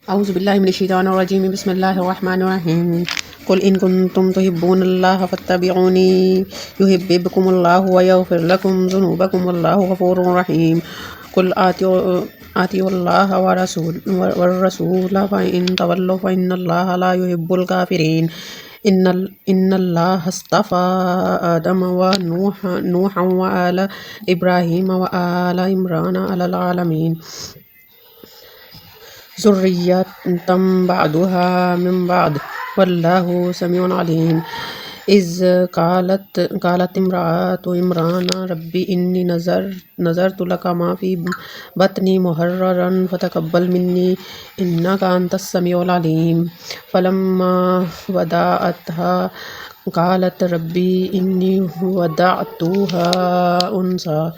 أعوذ بالله من الشيطان الرجيم. بسم الله الرحمن الرحيم. قل إن كنتم تحبون الله فاتبعوني يحببكم الله ويغفر لكم ذنوبكم والله غفور رحيم. قل آتوا الله والرسول فإن تولوا فإن الله لا يحب الكافرين. إن الله اصطفى آدم ونوحا وآل إبراهيم وآل عمران على العالمين ذرية بعضها من بعض والله سميع عليم. إذ قالت امرأة عمران رب إني نذرت لك ما في بطني محررا فتقبل مني إنك أنت السميع العليم. فلما وضعتها قالت ربي إني وضعتها أنثى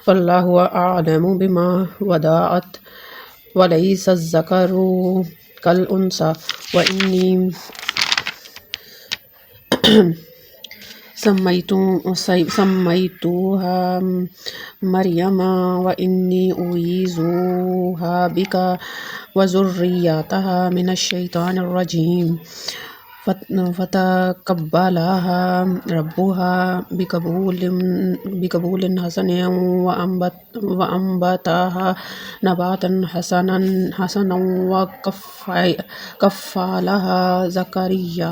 والله أعلم بما وضعت وليس الذكر كالأنثى وإني سميتها مريم وإني أعيذها بك وذريتها من الشيطان الرجيم. فتقبلها ربها بقبول حسن وأنبتها نباتا حسنا وكفلها زكريا.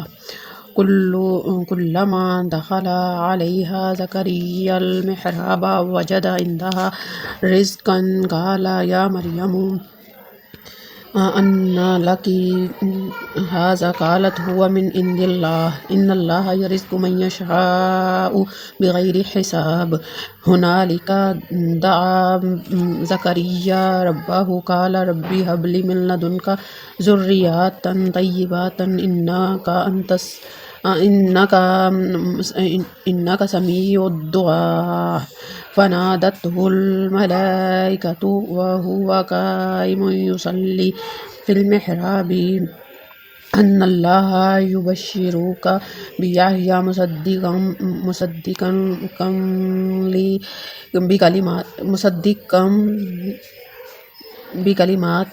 كلما دخل عليها زكريا المحراب وجد عندها رزقا قال يا مريم أنى لك هذا قالت هو من عند الله إن الله يرزق من يشاء بغير حساب. هنالك دعا زكريا ربه قال ربي هب لي من لدنك ذرية طيبة إنك سميع الدعاء. فنادته الملائكة وهو قائم يصلي في المحراب أن الله يبشرك بيحيى بكلمات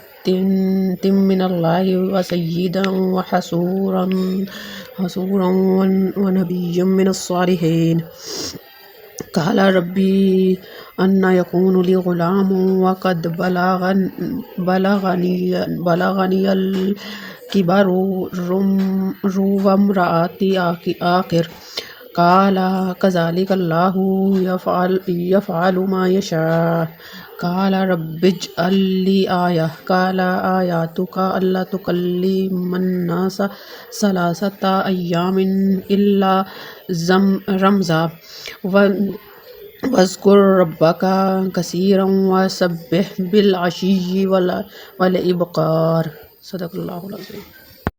من الله وسيدا وحسورا ونبي من الصالحين. قال ربي أن يكون لي غلام وقد بلغني الكبر وامرأتي آخر. قال كذلك الله يفعل ما يشاء. قال رب اجعل لي آية. قال آياتك ألا تكلم الناس 3 أيام إلا رمزا واذكر ربك كثيرا وسبح بالعشي والإبكار. صدق الله العظيم.